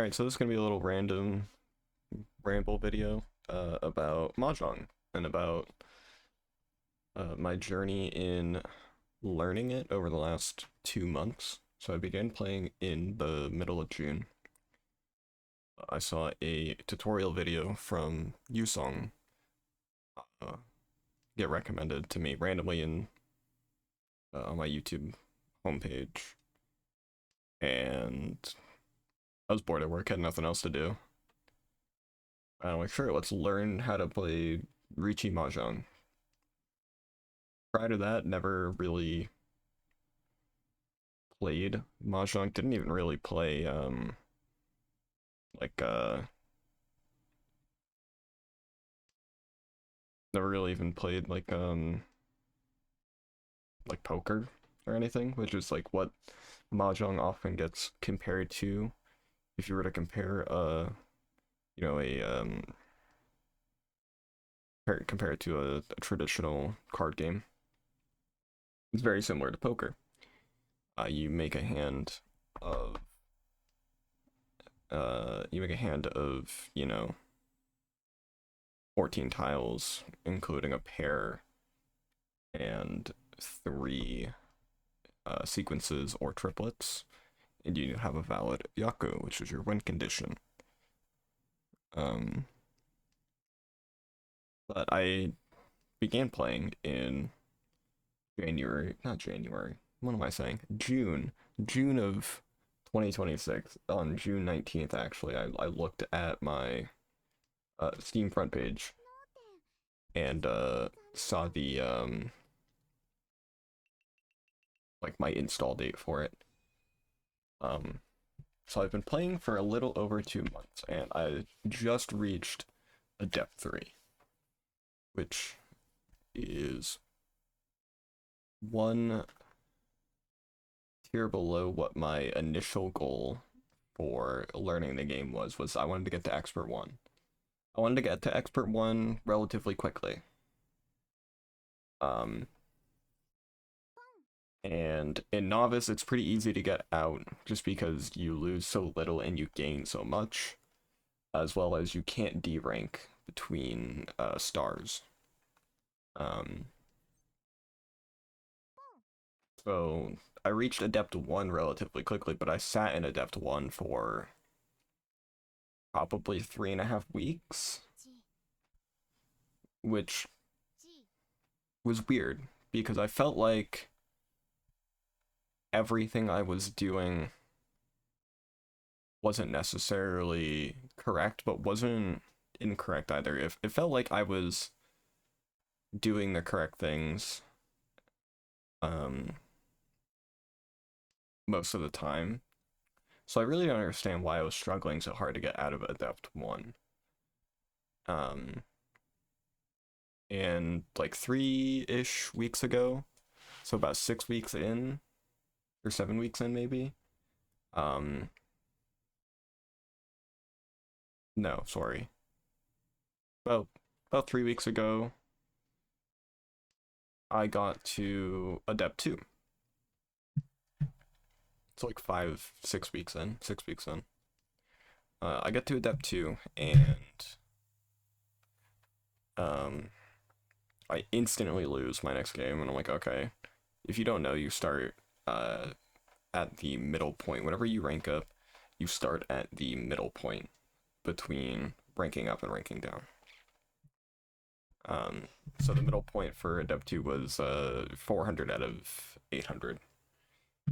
Alright, so this is gonna be a little random ramble video about Mahjong and about my journey in learning it over the last 2 months. So I began playing in the middle of June. I saw a tutorial video from Yusong uh, get recommended to me randomly on my YouTube homepage, and I was bored at work, had nothing else to do. I'm like, sure, let's learn how to play Riichi Mahjong. Prior to that, never really played Mahjong. Didn't even really play like never really even played like poker or anything, which is like what Mahjong often gets compared to. If you were to compare you know a compare it to a traditional card game, it's very similar to poker. You make a hand of you know 14 tiles, including a pair and three sequences or triplets, and you have a valid yaku, which is your win condition. Um, but I began playing in not January. What am I saying? June of 2026. On June 19th, actually, I looked at my Steam front page and saw the like my install date for it. Um, so I've been playing for a little over 2 months, and I just reached Adept 3, which is one tier below what my initial goal for learning the game was I wanted to get to Expert 1. I wanted to get to Expert 1 relatively quickly. Um, and in Novice, it's pretty easy to get out just because you lose so little and you gain so much, as well as you can't D-rank between stars. Um, so I reached Adept 1 relatively quickly, but I sat in Adept 1 for probably 3.5 weeks, which was weird because I felt like everything I was doing wasn't necessarily correct, but wasn't incorrect either. It felt like I was doing the correct things um, most of the time. So I really don't understand why I was struggling so hard to get out of Adept 1. Um, and like 3-ish weeks ago, so about 6 weeks in, or 7 weeks in maybe. Um, no, sorry. About 3 weeks ago, I got to Adept 2. It's like 6 weeks in. 6 weeks in. I get to Adept 2, and um, I instantly lose my next game, and I'm like, okay. If you don't know, you start at the middle point. Whenever you rank up, you start at the middle point between ranking up and ranking down. So the middle point for Adept 2 was 400 out of 800.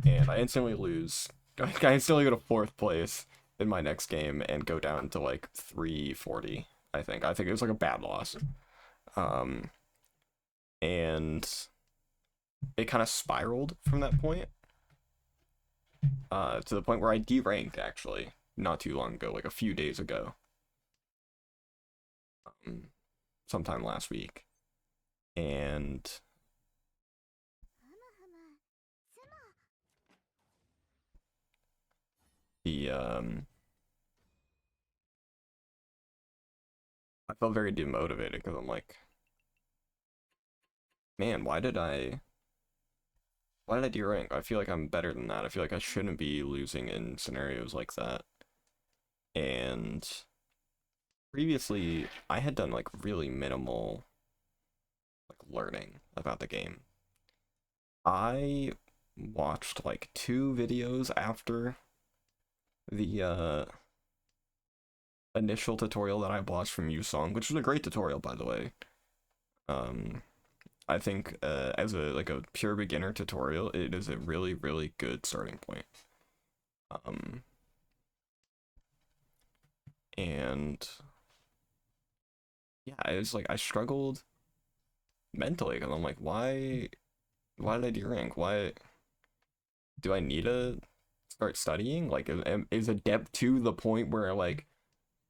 And I instantly lose. I instantly go to 4th place in my next game and go down to like 340, I think. I think it was like a bad loss. Um, and it kind of spiraled from that point to the point where I deranked actually not too long ago, like a few days ago. Sometime last week. And the I felt very demotivated because I'm like, man, why did I derank? I feel like I'm better than that. I feel like I shouldn't be losing in scenarios like that. And previously I had done like really minimal like learning about the game. I watched like 2 videos after the initial tutorial that I watched from MAHJONG, which was a great tutorial, by the way. Um, I think as a pure beginner tutorial, it is a really, really good starting point. And yeah, it's like I struggled mentally because I'm like, why did I derank? Why do I need to start studying? Like, is adept to the point where like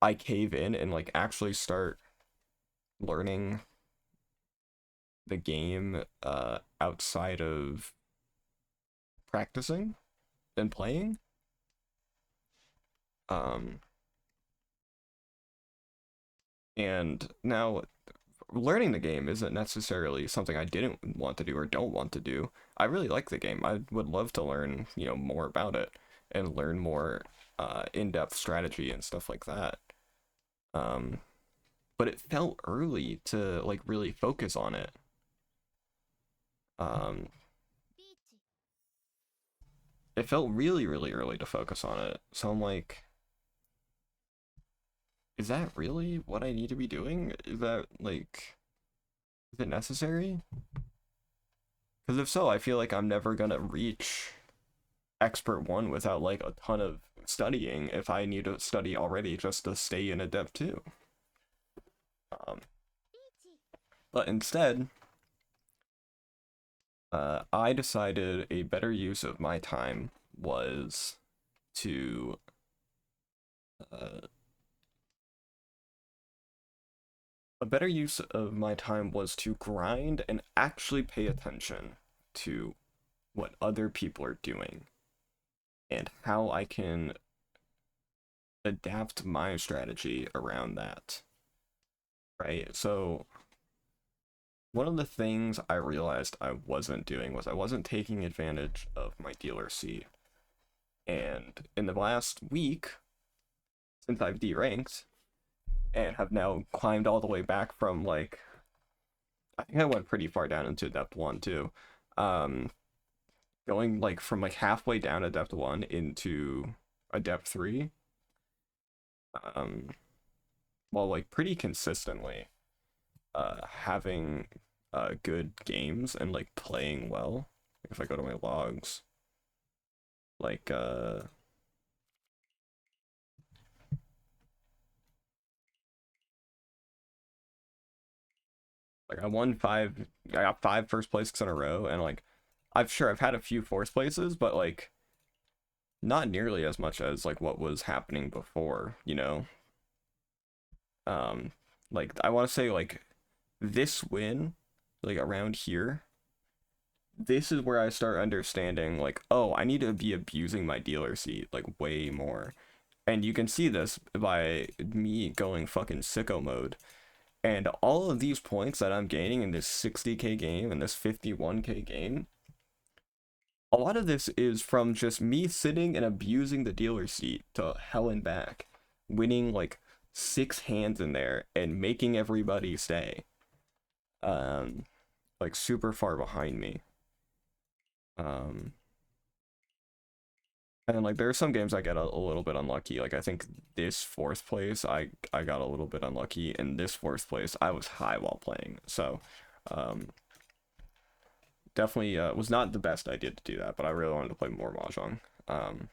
I cave in and like actually start learning the game outside of practicing and playing? Um, and now learning the game isn't necessarily something I didn't want to do or don't want to do. I really like the game. I would love to learn, more about it and learn more in-depth strategy and stuff like that. Um, but it felt early to like really focus on it. Um, it felt really, really early to focus on it. So I'm like, is that really what I need to be doing? Is that like, is it necessary? Because if so, I feel like I'm never gonna reach expert 1 without like a ton of studying if I need to study already just to stay in adept 2. Um, but instead, I decided a better use of my time was to a better use of my time was to grind and actually pay attention to what other people are doing and how I can adapt my strategy around that. Right? So one of the things I realized I wasn't doing was I wasn't taking advantage of my dealer seat. And in the last week, since I've deranked and have now climbed all the way back from like, I think I went pretty far down into depth 1 too. Going like from like halfway down a depth 1 into a depth 3. While like pretty consistently having good games and like playing well. If I go to my logs, like I won 5, I got 5 first places in a row, and like I've had a few fourth places, but like not nearly as much as like what was happening before, like I want to say like this win, like around here, this is where I start understanding like, oh, I need to be abusing my dealer seat like way more. And you can see this by me going fucking sicko mode. And all of these points that I'm gaining in this 60k game and this 51k game, a lot of this is from just me sitting and abusing the dealer seat to hell and back, winning like 6 hands in there and making everybody stay. Like super far behind me. And like there are some games I get a little bit unlucky. Like I think this 4th place I got a little bit unlucky, and this 4th place I was high while playing. So definitely was not the best idea to do that, but I really wanted to play more Mahjong. And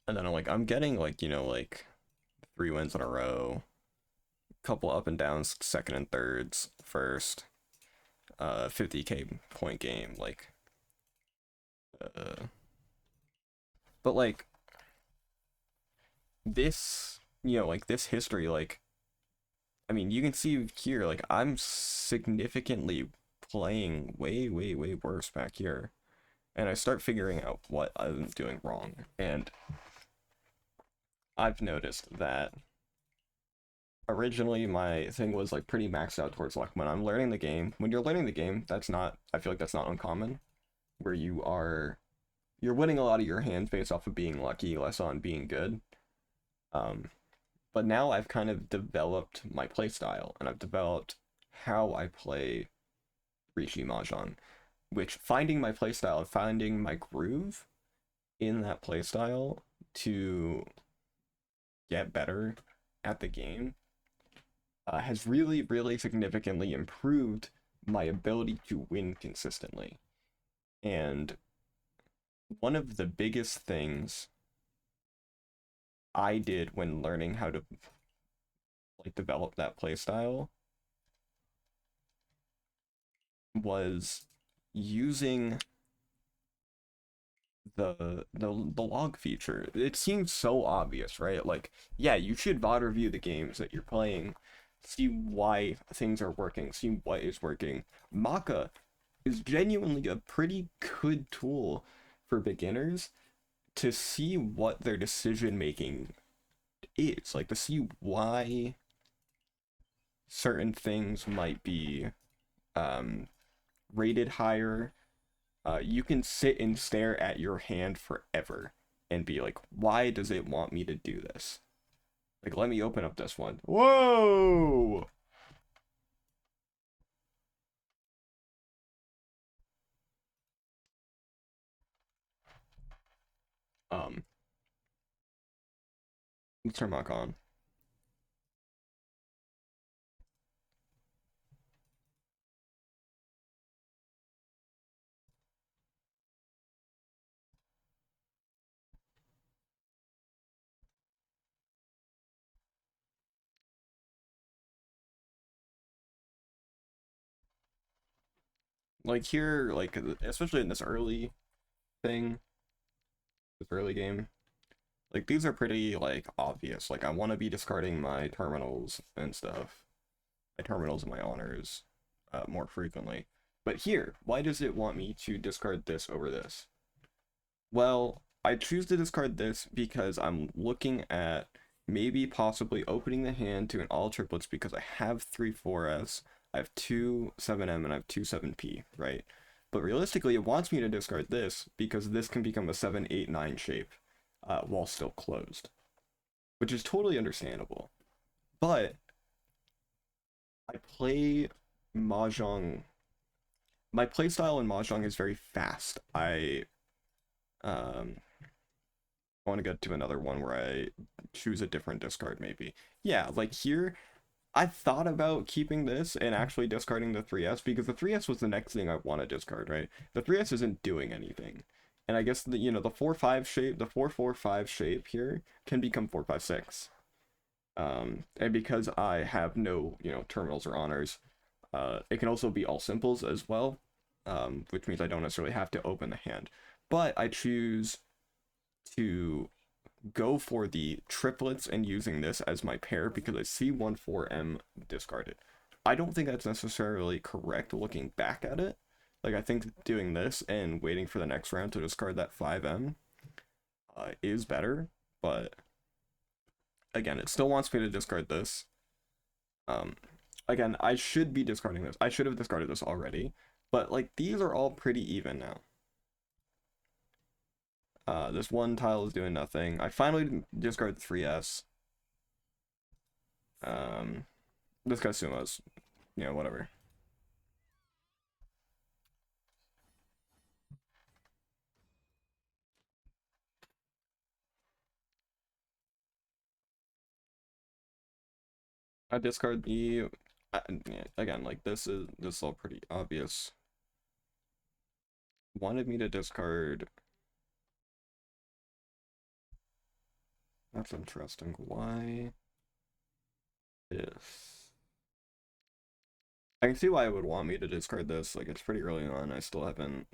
then I'm getting like, like 3 wins in a row, couple up and downs, second and thirds, first, 50k point game, like but like this, like this history, like I mean, you can see here, like I'm significantly playing way, way, way worse back here, and I start figuring out what I'm doing wrong, and I've noticed that originally my thing was like pretty maxed out towards luck. When I'm learning the game, when you're learning the game, that's not, I feel like that's not uncommon, where you are you're winning a lot of your hand based off of being lucky, less on being good. Um, but now I've kind of developed my play style, and I've developed how I play Rishi Mahjong, which finding my play style, finding my groove in that play style to get better at the game has really, really significantly improved my ability to win consistently. And one of the biggest things I did when learning how to like develop that playstyle was using the log feature. It seems so obvious, right? Like, yeah, you should VOD review the games that you're playing, see why things are working, see what is working. Maka is genuinely a pretty good tool for beginners to see what their decision making is, like to see why certain things might be um, rated higher. You can sit and stare at your hand forever and be like, why does it want me to do this? Like, let me open up this one. Whoa! Um, let's turn back on. Like here, like especially in this early thing, this early game, like these are pretty like obvious. Like I want to be discarding my terminals and stuff, my terminals and my honors, more frequently. But here, why does it want me to discard this over this? Well, I choose to discard this because I'm looking at maybe possibly opening the hand to an all triplets because I have 3 4s, I have 2 7m, and I have 2 7p, right? But realistically, it wants me to discard this because this can become a 7 8 9 shape while still closed, which is totally understandable. But I play Mahjong. My playstyle in Mahjong is very fast. Um, want to get to another one where I choose a different discard, maybe. Yeah, like here, I thought about keeping this and actually discarding the 3S because the 3S was the next thing I want to discard, right? The 3S isn't doing anything. And I guess the 4-5 shape, the 4-4-5 shape here can become 4-5-6. And because I have no, terminals or honors, it can also be all simples as well, which means I don't necessarily have to open the hand. But I choose to go for the triplets and using this as my pair because I see 1-4M discarded. I don't think that's necessarily correct looking back at it. Like, I think doing this and waiting for the next round to discard that 5M is better, but again, it still wants me to discard this. Again, I should be discarding this. I should have discarded this already, but like these are all pretty even now. This one tile is doing nothing. I finally discard the 3S. Um, this guy's Sumo's. Whatever. I discard the... yeah, again, like, this is all pretty obvious. Wanted me to discard... That's interesting. Why? This. I can see why it would want me to discard this. Like, it's pretty early on. I still haven't...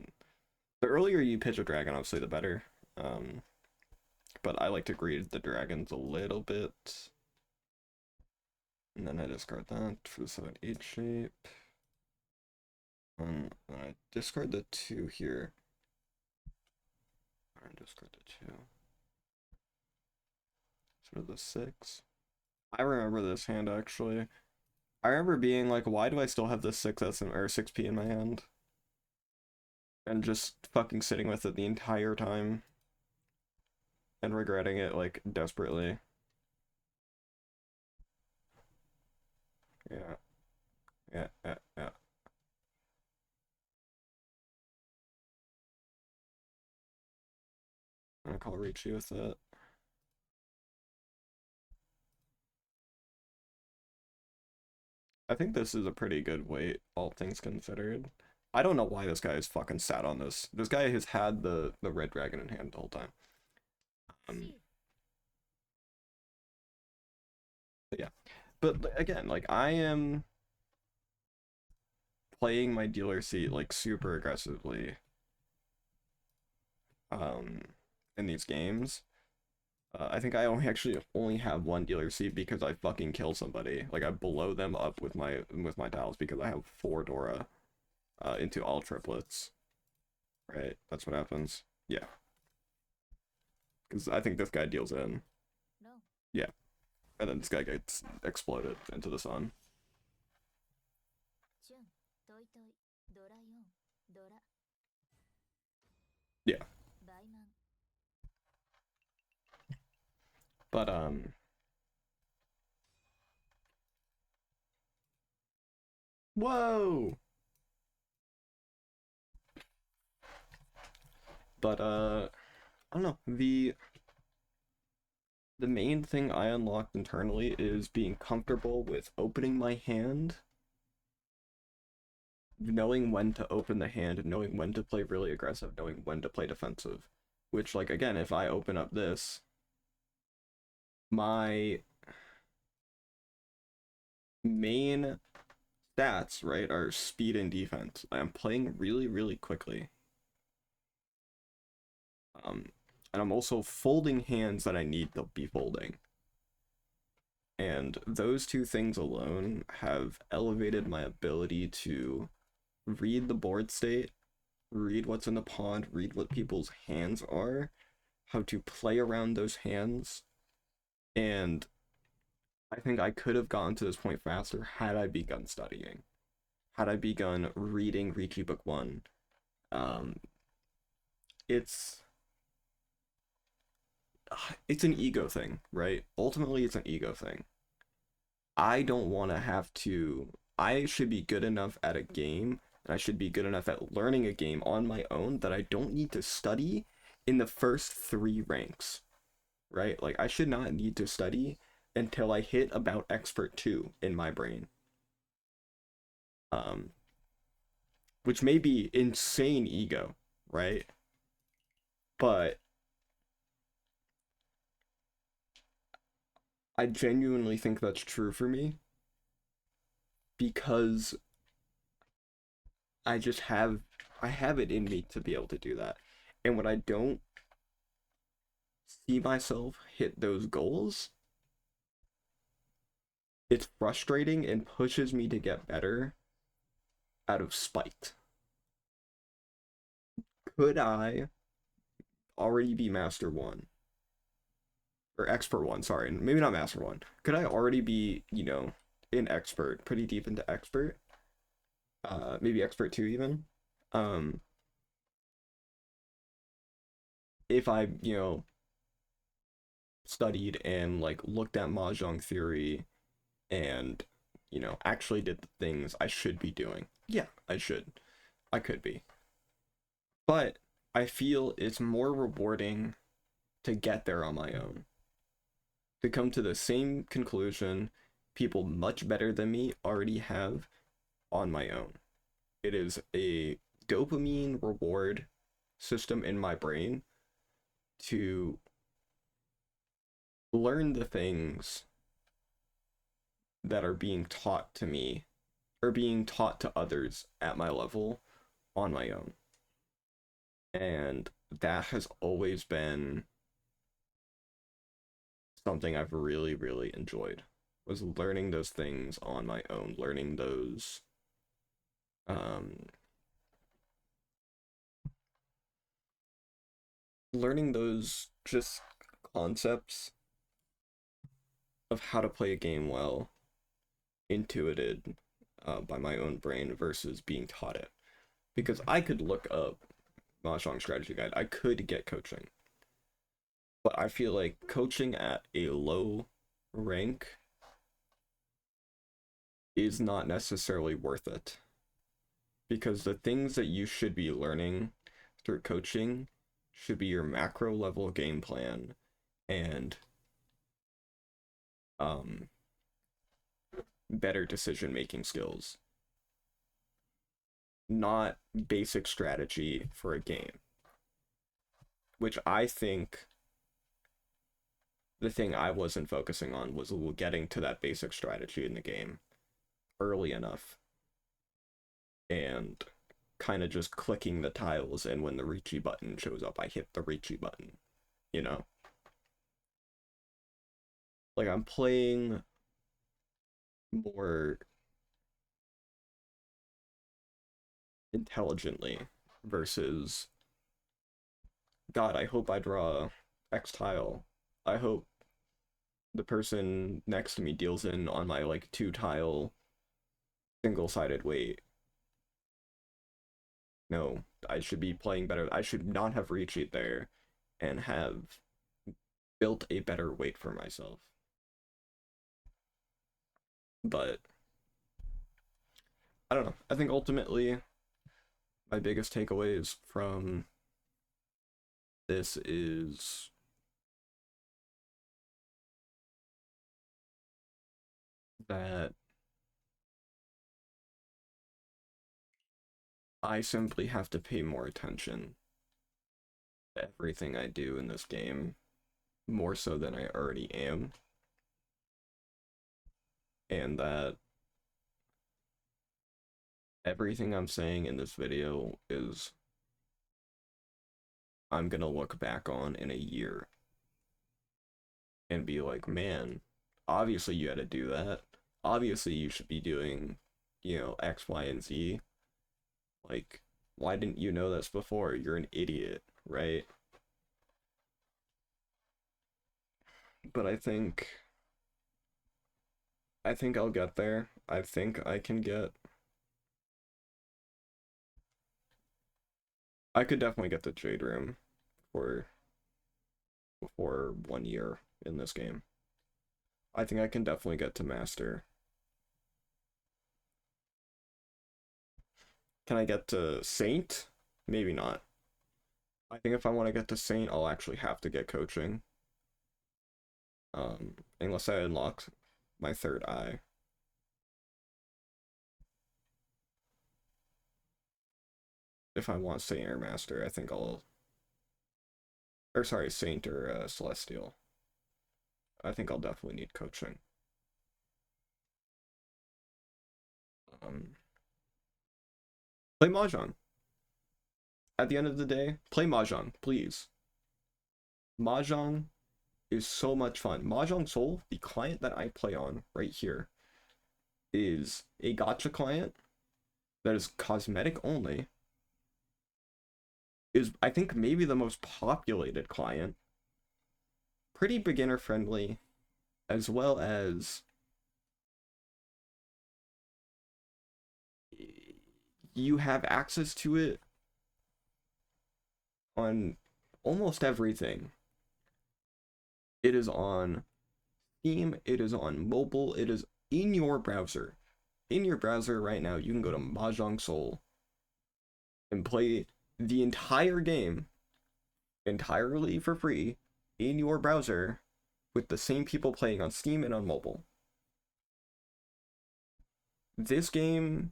The earlier you pitch a dragon, obviously, the better. But I like to greed the dragons a little bit. And then I discard that for the 7-8 shape. And I discard the 2 here. I discard the 2. Sort of the 6. I remember this hand actually. I remember being like, why do I still have this 6S or 6P in my hand? and just fucking sitting with it the entire time and regretting it like desperately. Yeah, yeah. I'm gonna call Ricci with that. I think this is a pretty good weight, all things considered. I don't know why this guy is fucking sat on this. This guy has had the red dragon in hand the whole time. Um, but yeah, but again, like I am playing my dealer seat like super aggressively um in these games. I think I only have one dealer seat because I fucking kill somebody. Like I blow them up with my tiles because I have 4 Dora into all triplets. Right, that's what happens. Yeah, because I think this guy deals in. Yeah, and then this guy gets exploded into the sun. Yeah, but whoa. But I don't know. The main thing I unlocked internally is being comfortable with opening my hand, knowing when to open the hand, knowing when to play really aggressive, knowing when to play defensive. Which, like, again, if I open up this, my main stats, right, are speed and defense. I'm playing really, really quickly. Um, and I'm also folding hands that I need to be folding. And those two things alone have elevated my ability to read the board state, read what's in the pond, read what people's hands are, how to play around those hands, and I think I could have gotten to this point faster had I begun studying, had I begun reading Ricci Book 1. Um, it's it's an ego thing, right? Ultimately, it's an ego thing. I don't want to have to. I should be good enough at a game, and I should be good enough at learning a game on my own that I don't need to study in the first 3 ranks, right? Like, I should not need to study until I hit about Expert 2 in my brain. Um, which may be insane ego, right? But I genuinely think that's true for me because I just I have it in me to be able to do that. And when I don't see myself hit those goals, it's frustrating and pushes me to get better out of spite. Could I already be Master 1? Or Expert 1, sorry. Maybe not Master 1. Could I already be, in Expert, pretty deep into Expert? Maybe Expert 2 even? Um, if I, studied and, like, looked at Mahjong theory and, actually did the things I should be doing. Yeah, I should. I could be. But I feel it's more rewarding to get there on my own. To come to the same conclusion people much better than me already have on my own. It is a dopamine reward system in my brain to learn the things that are being taught to me or being taught to others at my level on my own. And that has always been something I've really, really enjoyed, was learning those things on my own, um learning those just concepts of how to play a game well, intuited by my own brain versus being taught it. Because I could look up Mahjong strategy guide, I could get coaching. But I feel like coaching at a low rank is not necessarily worth it. Because the things that you should be learning through coaching should be your macro level game plan and um better decision making skills, not basic strategy for a game. Which I think the thing I wasn't focusing on was getting to that basic strategy in the game early enough and kind of just clicking the tiles, and when the Reachy button shows up, I hit the Reachy button, you know? Like, I'm playing more intelligently versus, God, I hope I draw X tile. I hope the person next to me deals in on my, like, 2-tile single-sided weight. No, I should be playing better. I should not have reached it there and have built a better weight for myself. But I don't know. I think ultimately my biggest takeaways from this is that I simply have to pay more attention to everything I do in this game, more so than I already am. And that everything I'm saying in this video is I'm gonna look back on in a year and be like, man, obviously you had to do that. Obviously you should be doing, you know, X, Y, and Z. Like, why didn't you know this before? You're an idiot, right? But I think I'll get there. I think I can get I could definitely get the Jade Room for before 1 year in this game. I think I can definitely get to Master. Can I get to Saint? Maybe not. I think if I want to get to Saint, I'll actually have to get coaching. Unless I unlock my third eye. If I want Saint or Master, I think I'll... Or sorry, Saint or Celestial. I think I'll definitely need coaching. Play Mahjong. At the end of the day, play Mahjong, please. Mahjong is so much fun. Mahjong Soul, the client that I play on right here, is a gacha client that is cosmetic only. Is, I think, maybe the most populated client. Pretty beginner friendly, as well as you have access to it on almost everything. It is on Steam, it is on mobile, it is in your browser. In your browser right now, you can go to Mahjong Soul and play the entire game entirely for free in your browser with the same people playing on Steam and on mobile. This game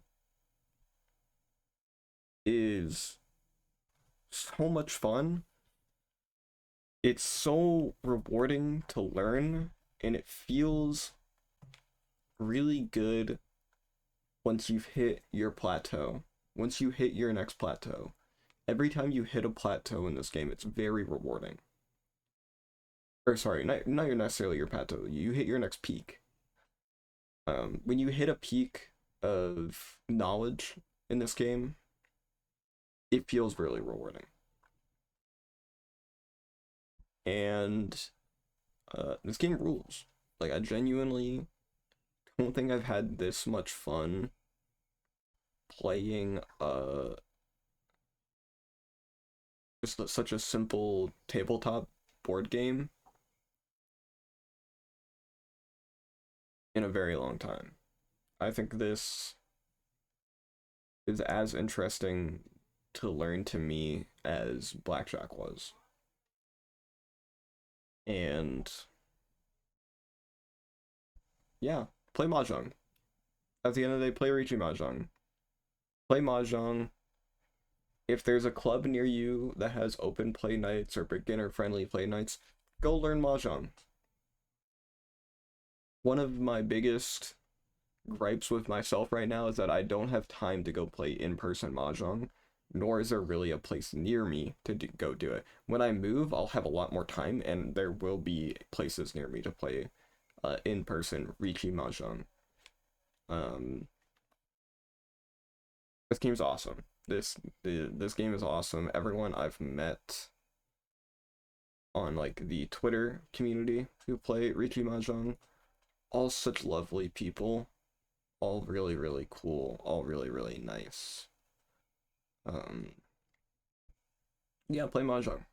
is so much fun. It's so rewarding to learn, and it feels really good once you've hit your plateau. Once you hit your next plateau. Every time you hit a plateau in this game, it's very rewarding. Or sorry, not necessarily your plateau. You hit your next peak. When you hit a peak of knowledge in this game, it feels really rewarding. And this game rules. Like, I genuinely don't think I've had this much fun playing just such a simple tabletop board game in a very long time. I think this is as interesting to learn to me as blackjack was. And yeah, play Mahjong. At the end of the day, play Riichi Mahjong. Play Mahjong. If there's a club near you that has open play nights or beginner friendly play nights, go learn Mahjong. One of my biggest gripes with myself right now is that I don't have time to go play in-person Mahjong, nor is there really a place near me to go do it. When I move, I'll have a lot more time, and there will be places near me to play in-person Riichi Mahjong. This game's awesome. This game is awesome. Everyone I've met on like the Twitter community who play Riichi Mahjong, all such lovely people, all really, really cool, all really, really nice. Yeah, play Mahjong.